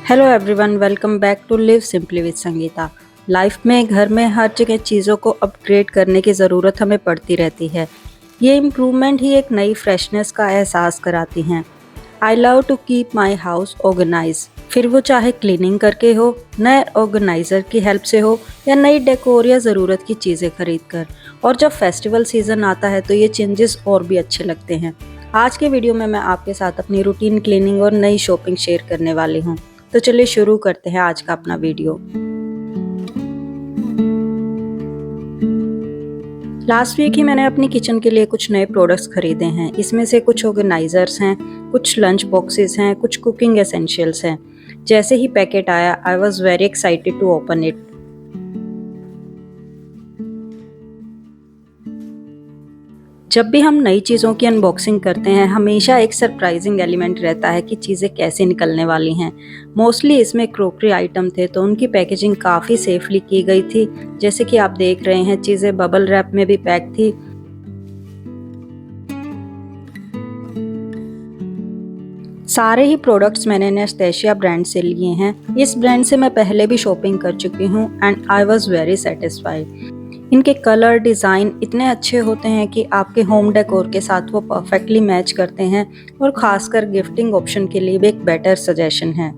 Hello everyone, welcome back to live simply with Sangeeta. Life में घर में हर जगह चीज़ों को अपग्रेड करने की ज़रूरत हमें पड़ती रहती है। ये इम्प्रूवमेंट ही एक नई फ्रेशनेस का एहसास कराती हैं। I love to keep my house organise, फिर वो चाहे क्लीनिंग करके हो, नए ऑर्गेनाइज़र की हेल्प से हो या नई डेकोर या ज़रूरत की चीज़ें खरीद कर। और जब फेस्टिवल सीज़न आता है तो ये चेंजेस और भी अच्छे लगते हैं। आज के वीडियो में मैं आपके साथ अपनी रूटीन क्लीनिंग और नई शॉपिंग शेयर करने वाली हूँ। तो चलिए शुरू करते हैं आज का अपना वीडियो। लास्ट वीक ही मैंने अपनी किचन के लिए कुछ नए प्रोडक्ट्स खरीदे हैं। इसमें से कुछ ऑर्गेनाइजर्स हैं, कुछ लंच बॉक्सेस हैं, कुछ कुकिंग एसेंशियल्स हैं। जैसे ही पैकेट आया, I was very excited to open it. जब भी हम नई चीज़ों की अनबॉक्सिंग करते हैं, हमेशा एक सरप्राइजिंग एलिमेंट रहता है कि चीज़ें कैसे निकलने वाली हैं। मोस्टली इसमें क्रोकरी आइटम थे, तो उनकी पैकेजिंग काफ़ी सेफली की गई थी। जैसे कि आप देख रहे हैं, चीज़ें बबल रैप में भी पैक थी। सारे ही प्रोडक्ट्स मैंने नेस्टेशिया ब्रांड से लिए हैं। इस ब्रांड से मैं पहले भी शॉपिंग कर चुकी हूँ and I was very satisfied. इनके कलर डिज़ाइन इतने अच्छे होते हैं कि आपके होम डेकोर के साथ वो परफेक्टली मैच करते हैं और ख़ासकर गिफ्टिंग ऑप्शन के लिए भी एक बेटर सजेशन है।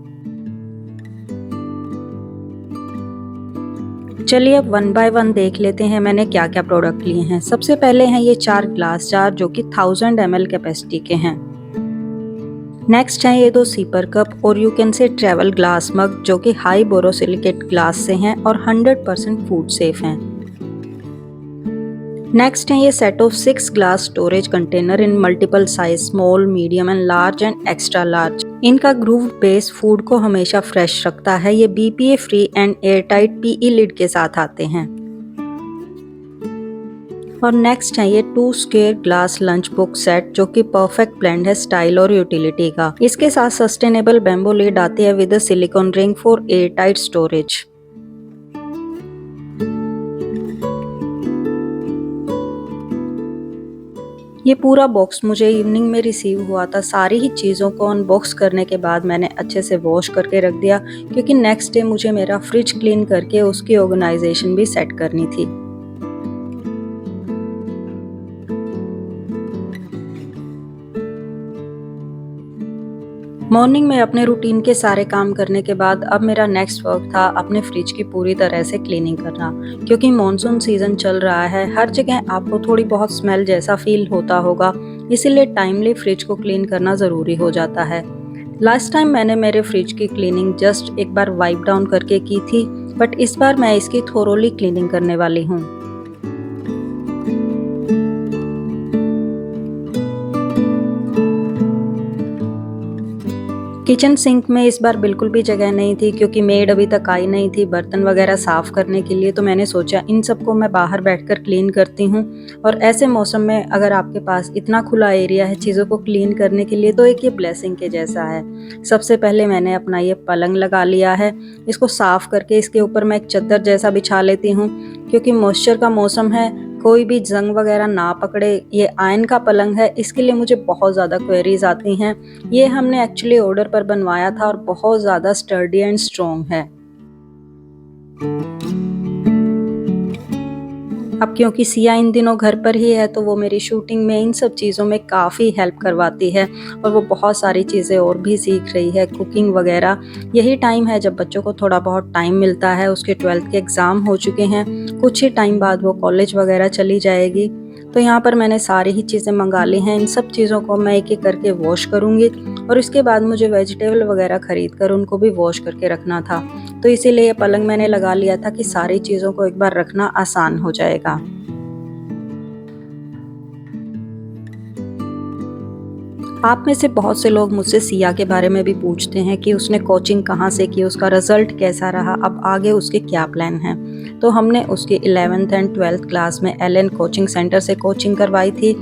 चलिए अब वन बाय वन देख लेते हैं मैंने क्या क्या प्रोडक्ट लिए हैं। सबसे पहले हैं ये 4 ग्लास जार जो कि 1000 ml कैपेसिटी के हैं। नेक्स्ट हैं ये 2 सीपर कप और you can say travel glass mug जो कि हाई बोरोसिलिकेट ग्लास से हैं और 100% फूड सेफ हैं। नेक्स्ट है ये set of 6 glass storage container in multiple size, small, medium and large and extra large. इनका ग्रूव बेस फूड को हमेशा फ्रेश रखता है। ये BPA free and airtight PE lid के साथ आते हैं। और नेक्स्ट है ये 2 square glass lunch book set जो कि परफेक्ट ब्लेंड है स्टाइल और यूटिलिटी का। इसके साथ सस्टेनेबल बैम्बू लिड आती है with a silicone ring for airtight storage. ये पूरा बॉक्स मुझे इवनिंग में रिसीव हुआ था। सारी ही चीज़ों को अनबॉक्स करने के बाद मैंने अच्छे से वॉश करके रख दिया, क्योंकि नेक्स्ट डे मुझे मेरा फ्रिज क्लीन करके उसकी ऑर्गेनाइजेशन भी सेट करनी थी। मॉर्निंग में अपने रूटीन के सारे काम करने के बाद अब मेरा नेक्स्ट वर्क था अपने फ्रिज की पूरी तरह से क्लीनिंग करना। क्योंकि मॉनसून सीजन चल रहा है, हर जगह आपको थोड़ी बहुत स्मेल जैसा फील होता होगा, इसीलिए टाइमली फ्रिज को क्लीन करना ज़रूरी हो जाता है। लास्ट टाइम मैंने मेरे फ्रिज की क्लीनिंग जस्ट एक बार वाइप डाउन करके की थी, बट इस बार मैं इसकी थोरोली क्लीनिंग करने वाली हूँ। किचन सिंक में इस बार बिल्कुल भी जगह नहीं थी, क्योंकि मेड अभी तक आई नहीं थी बर्तन वगैरह साफ़ करने के लिए। तो मैंने सोचा इन सबको मैं बाहर बैठकर क्लीन करती हूँ। और ऐसे मौसम में अगर आपके पास इतना खुला एरिया है चीज़ों को क्लीन करने के लिए, तो एक ये ब्लेसिंग के जैसा है। सबसे पहले मैंने अपना ये पलंग लगा लिया है। इसको साफ़ करके इसके ऊपर मैं एक चादर जैसा बिछा लेती हूँ, क्योंकि मॉइस्चर का मौसम है, कोई भी जंग वगैरह ना पकड़े। ये आयन का पलंग है, इसके लिए मुझे बहुत ज़्यादा क्वेरीज आती हैं। ये हमने एक्चुअली ऑर्डर पर बनवाया था और बहुत ज़्यादा स्टर्डी एंड स्ट्रॉन्ग है। अब क्योंकि सिया इन दिनों घर पर ही है, तो वो मेरी शूटिंग में इन सब चीज़ों में काफ़ी हेल्प करवाती है और वो बहुत सारी चीज़ें और भी सीख रही है, कुकिंग वगैरह। यही टाइम है जब बच्चों को थोड़ा बहुत टाइम मिलता है। उसके 12th के एग्ज़ाम हो चुके हैं, कुछ ही टाइम बाद वो कॉलेज वगैरह चली जाएगी। तो यहाँ पर मैंने सारी ही चीज़ें मंगा ली हैं। इन सब चीज़ों को मैं एक एक करके वॉश करूँगी और इसके बाद मुझे वेजिटेबल वगैरह ख़रीद कर उनको भी वॉश करके रखना था। तो इसीलिए ये पलंग मैंने लगा लिया था कि सारी चीज़ों को एक बार रखना आसान हो जाएगा। आप में से बहुत से लोग मुझसे सिया के बारे में भी पूछते हैं कि उसने कोचिंग कहाँ से की, उसका रिजल्ट कैसा रहा, अब आगे उसके क्या प्लान हैं। तो हमने उसके 11th एंड 12th क्लास में LN कोचिंग सेंटर से कोचिंग करवाई थी।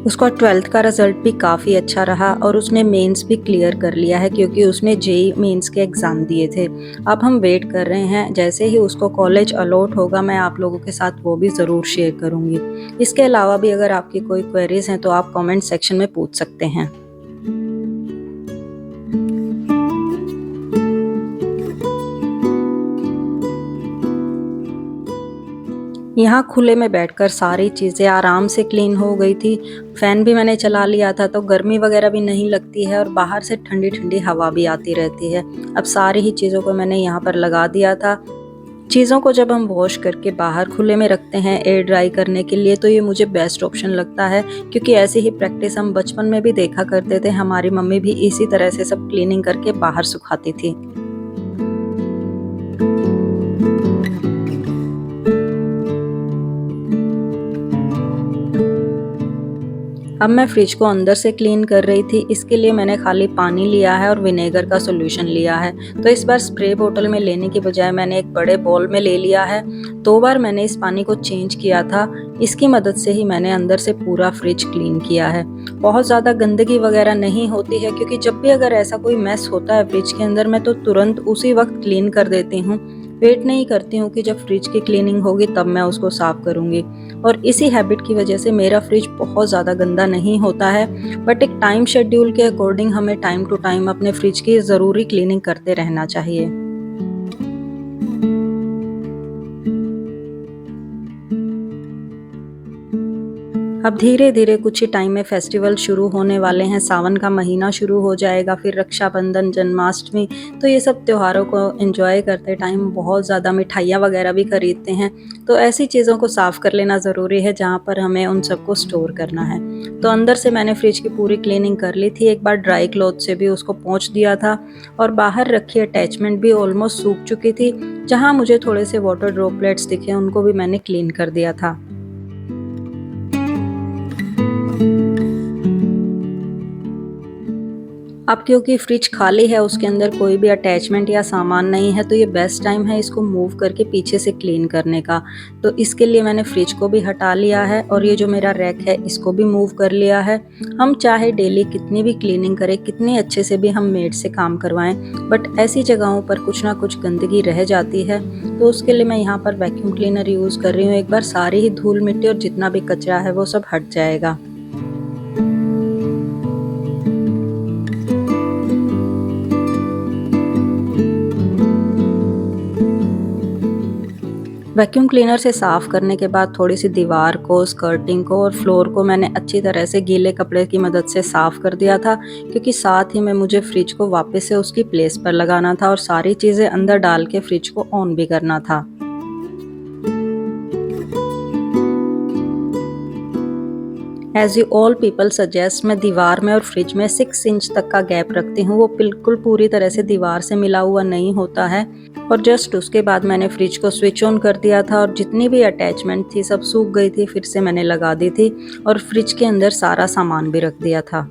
उसका 12th का रिजल्ट भी काफ़ी अच्छा रहा और उसने मेंस भी क्लियर कर लिया है, क्योंकि उसने JEE मेंस के एग्ज़ाम दिए थे। अब हम वेट कर रहे हैं, जैसे ही उसको कॉलेज अलॉट होगा मैं आप लोगों के साथ वो भी ज़रूर शेयर करूँगी। इसके अलावा भी अगर आपकी कोई क्वेरीज़ हैं तो आप कमेंट सेक्शन में पूछ सकते हैं। यहाँ खुले में बैठकर सारी चीज़ें आराम से क्लीन हो गई थी। फ़ैन भी मैंने चला लिया था तो गर्मी वगैरह भी नहीं लगती है और बाहर से ठंडी ठंडी हवा भी आती रहती है। अब सारी ही चीज़ों को मैंने यहाँ पर लगा दिया था। चीज़ों को जब हम वॉश करके बाहर खुले में रखते हैं एयर ड्राई करने के लिए, तो ये मुझे बेस्ट ऑप्शन लगता है, क्योंकि ऐसी ही प्रैक्टिस हम बचपन में भी देखा करते थे। हमारी मम्मी भी इसी तरह से सब क्लीनिंग करके बाहर सुखाती थी। अब मैं फ्रिज को अंदर से क्लीन कर रही थी। इसके लिए मैंने खाली पानी लिया है और विनेगर का सॉल्यूशन लिया है। तो इस बार स्प्रे बोतल में लेने की बजाय मैंने एक बड़े बाउल में ले लिया है। 2 बार मैंने इस पानी को चेंज किया था। इसकी मदद से ही मैंने अंदर से पूरा फ्रिज क्लीन किया है। बहुत ज़्यादा गंदगी वगैरह नहीं होती है, क्योंकि जब भी अगर ऐसा कोई मैस होता है फ्रिज के अंदर, मैं तो तुरंत उसी वक्त क्लीन कर देती हूँ। वेट नहीं करती हूँ कि जब फ्रिज की क्लीनिंग होगी तब मैं उसको साफ़ करूँगी। और इसी हैबिट की वजह से मेरा फ्रिज बहुत ज़्यादा गंदा नहीं होता है। बट एक टाइम शेड्यूल के अकॉर्डिंग हमें टाइम टू टाइम अपने फ्रिज की ज़रूरी क्लीनिंग करते रहना चाहिए। अब धीरे धीरे कुछ ही टाइम में फेस्टिवल शुरू होने वाले हैं। सावन का महीना शुरू हो जाएगा, फिर रक्षाबंधन, जन्माष्टमी। तो ये सब त्योहारों को एंजॉय करते टाइम बहुत ज़्यादा मिठाइयाँ वगैरह भी खरीदते हैं। तो ऐसी चीज़ों को साफ़ कर लेना ज़रूरी है जहाँ पर हमें उन सबको स्टोर करना है। तो अंदर से मैंने फ्रिज की पूरी क्लीनिंग कर ली थी। एक बार ड्राई क्लॉथ से भी उसको पोंछ दिया था और बाहर रखी अटैचमेंट भी ऑलमोस्ट सूख चुकी थी। जहाँ मुझे थोड़े से वाटर ड्रॉपलेट्स दिखे उनको भी मैंने क्लीन कर दिया था। अब क्योंकि फ्रिज खाली है, उसके अंदर कोई भी अटैचमेंट या सामान नहीं है, तो ये बेस्ट टाइम है इसको मूव करके पीछे से क्लीन करने का। तो इसके लिए मैंने फ्रिज को भी हटा लिया है और ये जो मेरा रैक है इसको भी मूव कर लिया है। हम चाहे डेली कितनी भी क्लीनिंग करें, कितनी अच्छे से भी हम मेड से काम करवाएं, बट ऐसी जगहों पर कुछ ना कुछ गंदगी रह जाती है। तो उसके लिए मैं यहाँ पर वैक्यूम क्लीनर यूज़ कर रही हूँ। एक बार सारी ही धूल मिट्टी और जितना भी कचरा है वो सब हट जाएगा। वैक्यूम क्लीनर से साफ़ करने के बाद थोड़ी सी दीवार को, स्कर्टिंग को और फ्लोर को मैंने अच्छी तरह से गीले कपड़े की मदद से साफ़ कर दिया था, क्योंकि साथ ही में मुझे फ्रिज को वापस से उसकी प्लेस पर लगाना था और सारी चीज़ें अंदर डाल के फ्रिज को ऑन भी करना था। As you all people suggest, मैं दीवार में और फ्रिज में 6 इंच तक का गैप रखती हूँ। वो बिल्कुल पूरी तरह से दीवार से मिला हुआ नहीं होता है। और जस्ट उसके बाद मैंने फ्रिज को स्विच ऑन कर दिया था और जितनी भी अटैचमेंट थी सब सूख गई थी, फिर से मैंने लगा दी थी और फ्रिज के अंदर सारा सामान भी रख दिया था।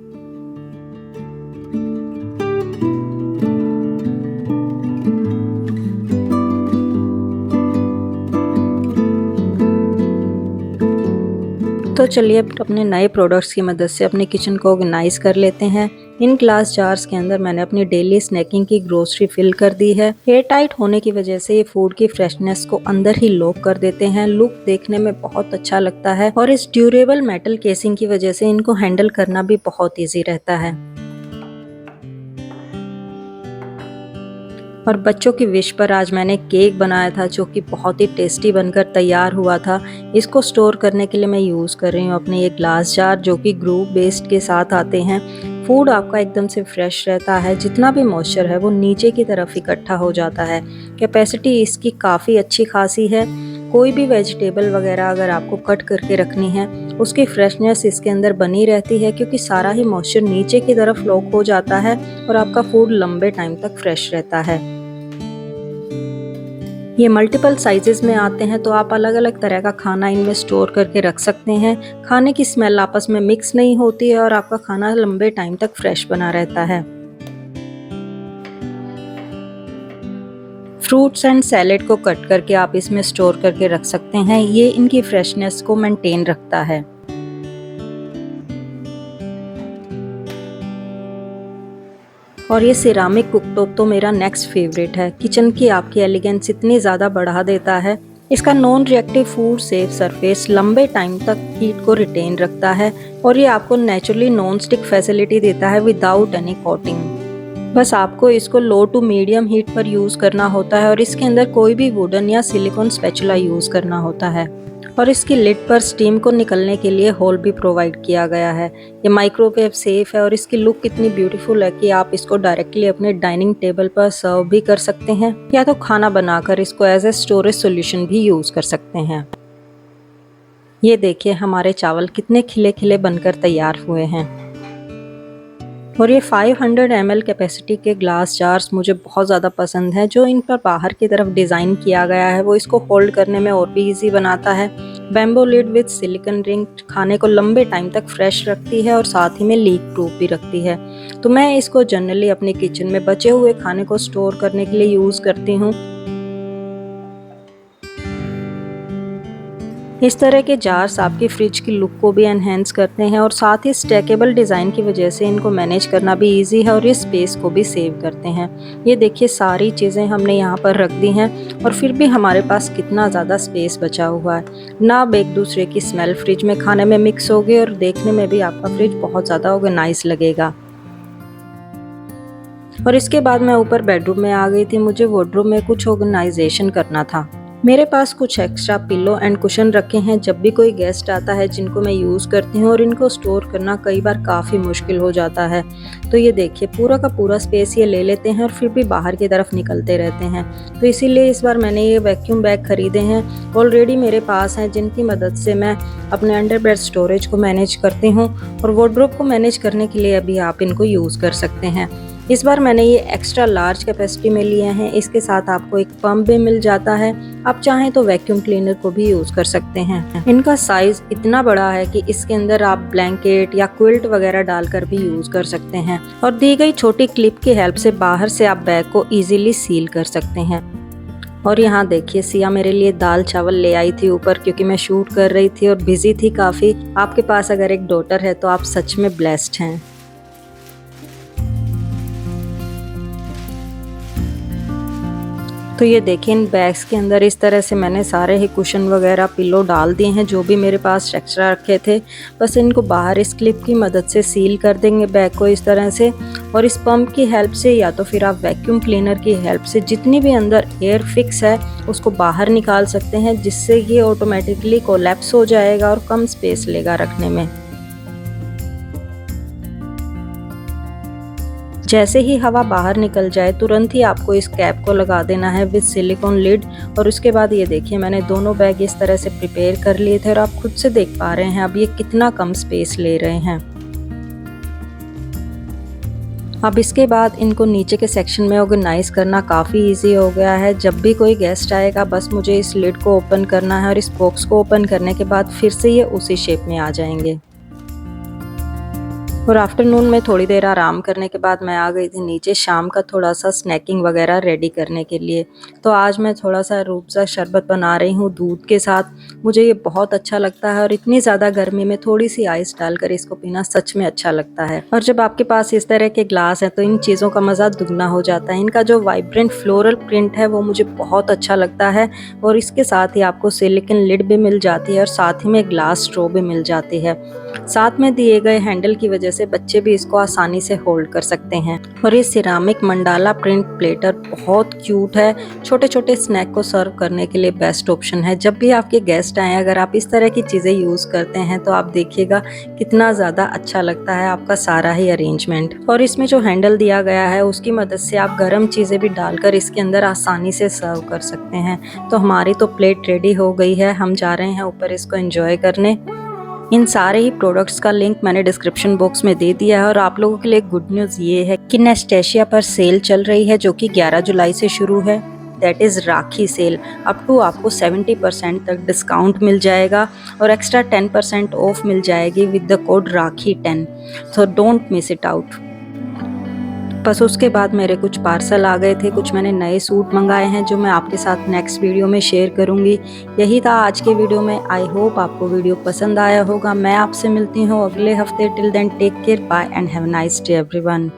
तो चलिए अब अपने नए प्रोडक्ट्स की मदद से अपने किचन को ऑर्गेनाइज कर लेते हैं। इन ग्लास जार्स के अंदर मैंने अपनी डेली स्नैकिंग की ग्रोसरी फिल कर दी है। एयर टाइट होने की वजह से ये फूड की फ्रेशनेस को अंदर ही लॉक कर देते हैं। लुक देखने में बहुत अच्छा लगता है और इस ड्यूरेबल मेटल केसिंग की वजह से इनको हैंडल करना भी बहुत ईजी रहता है। और बच्चों की विश पर आज मैंने केक बनाया था जो कि बहुत ही टेस्टी बनकर तैयार हुआ था। इसको स्टोर करने के लिए मैं यूज़ कर रही हूँ अपने ये ग्लास जार जो कि ग्रुप बेस्ड के साथ आते हैं। फूड आपका एकदम से फ्रेश रहता है, जितना भी मॉइस्चर है वो नीचे की तरफ इकट्ठा हो जाता है। कैपेसिटी इसकी काफ़ी अच्छी खासी है। कोई भी वेजिटेबल वगैरह अगर आपको कट करके रखनी है, उसकी फ्रेशनेस इसके अंदर बनी रहती है, क्योंकि सारा ही मॉइस्चर नीचे की तरफ लॉक हो जाता है और आपका फूड लंबे टाइम तक फ्रेश रहता है। ये मल्टीपल साइजेस में आते हैं, तो आप अलग अलग तरह का खाना इनमें स्टोर करके रख सकते हैं। खाने की स्मेल आपस में मिक्स नहीं होती है और आपका खाना लंबे टाइम तक फ्रेश बना रहता है। फ्रूट्स एंड सैलेड को कट करके आप इसमें स्टोर करके रख सकते हैं। ये इनकी फ्रेशनेस को मेंटेन रखता है। और ये सिरामिक कुकटॉप तो मेरा नेक्स्ट फेवरेट है। किचन की आपकी एलिगेंस इतनी ज़्यादा बढ़ा देता है। इसका non reactive food safe surface लंबे टाइम तक हीट को रिटेन रखता है और ये आपको नेचुरली नॉन स्टिक फैसिलिटी देता है विदाउट एनी कोटिंग। बस आपको इसको लो टू मीडियम हीट पर यूज़ करना होता है और इसके अंदर कोई भी वुडन या सिलिकॉन स्पैचुला यूज़ करना होता है। और इसकी लिड पर स्टीम को निकलने के लिए होल भी प्रोवाइड किया गया है। ये माइक्रोवेव सेफ है और इसकी लुक इतनी ब्यूटीफुल है कि आप इसको डायरेक्टली अपने डाइनिंग टेबल पर सर्व भी कर सकते हैं या तो खाना बनाकर इसको एज ए स्टोरेज सॉल्यूशन भी यूज कर सकते हैं। ये देखिए हमारे चावल कितने खिले खिले बनकर तैयार हुए हैं। और ये 500 ml कैपेसिटी के ग्लास जार्स मुझे बहुत ज़्यादा पसंद है। जो इन पर बाहर की तरफ डिज़ाइन किया गया है वो इसको होल्ड करने में और भी इजी बनाता है। Bamboo lid with silicone ring खाने को लंबे टाइम तक फ्रेश रखती है और साथ ही में लीक प्रूफ भी रखती है। तो मैं इसको जनरली अपने किचन में बचे हुए खाने को स्टोर करने के लिए यूज़ करती हूँ। इस तरह के जार्स आपकी फ्रिज की लुक को भी एनहेंस करते हैं और साथ ही स्टैकेबल डिज़ाइन की वजह से इनको मैनेज करना भी इजी है और ये स्पेस को भी सेव करते हैं। ये देखिए सारी चीज़ें हमने यहाँ पर रख दी हैं और फिर भी हमारे पास कितना ज़्यादा स्पेस बचा हुआ है ना। अब एक दूसरे की स्मेल फ्रिज में खाने में मिक्स होगी और देखने में भी आपका फ्रिज बहुत ज़्यादा ऑर्गेनाइज लगेगा। और इसके बाद मैं ऊपर बेडरूम में आ गई थी। मुझे वार्डरोब में कुछ ऑर्गेनाइजेशन करना था। मेरे पास कुछ एक्स्ट्रा पिलो एंड कुशन रखे हैं। जब भी कोई गेस्ट आता है जिनको मैं यूज़ करती हूँ और इनको स्टोर करना कई बार काफ़ी मुश्किल हो जाता है। तो ये देखिए पूरा का पूरा स्पेस ये ले लेते हैं और फिर भी बाहर की तरफ निकलते रहते हैं। तो इसीलिए इस बार मैंने ये वैक्यूम बैग खरीदे हैं, ऑलरेडी मेरे पास हैं, जिनकी मदद से मैं अपने अंडरबेड स्टोरेज को मैनेज करती हूँ और वार्डरोब को मैनेज करने के लिए अभी आप इनको यूज़ कर सकते हैं। इस बार मैंने ये एक्स्ट्रा लार्ज कैपेसिटी में लिए हैं। इसके साथ आपको एक पंप भी मिल जाता है। आप चाहें तो वैक्यूम क्लीनर को भी यूज कर सकते हैं। इनका साइज इतना बड़ा है कि इसके अंदर आप ब्लैंकेट या क्विल्ट वगैरह डालकर भी यूज कर सकते हैं और दी गई छोटी क्लिप की हेल्प से बाहर से आप बैग को इजीली सील कर सकते हैं। और यहाँ देखिए सिया मेरे लिए दाल चावल ले आई थी ऊपर, क्योंकि मैं शूट कर रही थी और बिजी थी काफी। आपके पास अगर एक डॉटर है तो आप सच में ब्लेस्ड हैं। तो ये देखिए इन बैग्स के अंदर इस तरह से मैंने सारे ही कुशन वगैरह पिलो डाल दिए हैं जो भी मेरे पास एक्स्ट्रा रखे थे। बस इनको बाहर इस क्लिप की मदद से सील कर देंगे बैग को इस तरह से, और इस पंप की हेल्प से या तो फिर आप वैक्यूम क्लीनर की हेल्प से जितनी भी अंदर एयर फिक्स है उसको बाहर निकाल सकते हैं, जिससे ये ऑटोमेटिकली कोलैप्स हो जाएगा और कम स्पेस लेगा रखने में। जैसे ही हवा बाहर निकल जाए तुरंत ही आपको इस कैप को लगा देना है विद सिलिकॉन लिड। और उसके बाद ये देखिए मैंने दोनों बैग इस तरह से प्रिपेयर कर लिए थे और आप खुद से देख पा रहे हैं अब ये कितना कम स्पेस ले रहे हैं। अब इसके बाद इनको नीचे के सेक्शन में ऑर्गेनाइज करना काफ़ी इजी हो गया है। जब भी कोई गेस्ट आएगा बस मुझे इस लिड को ओपन करना है और इस बॉक्स को ओपन करने के बाद फिर से ये उसी शेप में आ जाएंगे। और आफ्टरनून में थोड़ी देर आराम करने के बाद मैं आ गई थी नीचे शाम का थोड़ा सा स्नैकिंग वगैरह रेडी करने के लिए। तो आज मैं थोड़ा सा रूअफ़ज़ा शरबत बना रही हूँ दूध के साथ। मुझे ये बहुत अच्छा लगता है और इतनी ज़्यादा गर्मी में थोड़ी सी आइस डालकर इसको पीना सच में अच्छा लगता है। और जब आपके पास इस तरह के ग्लास हैं तो इन चीज़ों का मज़ा दुगना हो जाता है। इनका जो वाइब्रेंट फ्लोरल प्रिंट है वो मुझे बहुत अच्छा लगता है और इसके साथ ही आपको सिलिकॉन लिड भी मिल जाती है और साथ ही में ग्लास स्ट्रॉ भी मिल जाती है। साथ में दिए गए हैंडल की वजह से बच्चे भी इसको आसानी से होल्ड कर सकते हैं। और ये सिरामिक मंडाला प्रिंट प्लेटर बहुत क्यूट है। छोटे छोटे स्नैक को सर्व करने के लिए बेस्ट ऑप्शन है। जब भी आपके गेस्ट आए अगर आप इस तरह की चीज़ें यूज़ करते हैं तो आप देखिएगा कितना ज़्यादा अच्छा लगता है आपका सारा ही अरेंजमेंट। और इसमें जो हैंडल दिया गया है उसकी मदद से आप गर्म चीज़ें भी डालकर इसके अंदर आसानी से सर्व कर सकते हैं। तो हमारी तो प्लेट रेडी हो गई है, हम जा रहे हैं ऊपर इसको एंजॉय करने। इन सारे ही प्रोडक्ट्स का लिंक मैंने डिस्क्रिप्शन बॉक्स में दे दिया है। और आप लोगों के लिए गुड न्यूज़ ये है कि नेस्टेशिया पर सेल चल रही है जो कि 11 जुलाई से शुरू है। That is Rakhi sale. Up to आपको 70% तक डिस्काउंट मिल जाएगा और एक्स्ट्रा 10% ऑफ मिल जाएगी विद द कोड राखी10। So don't miss it out. बस उसके बाद मेरे कुछ पार्सल आ गए थे, कुछ मैंने नए सूट मंगाए हैं जो मैं आपके साथ नेक्स्ट वीडियो में शेयर करूंगी। यही था आज के वीडियो में। आई होप आपको वीडियो पसंद आया होगा। मैं आपसे मिलती हूँ अगले हफ्ते। Till then take care, bye and have a nice day everyone.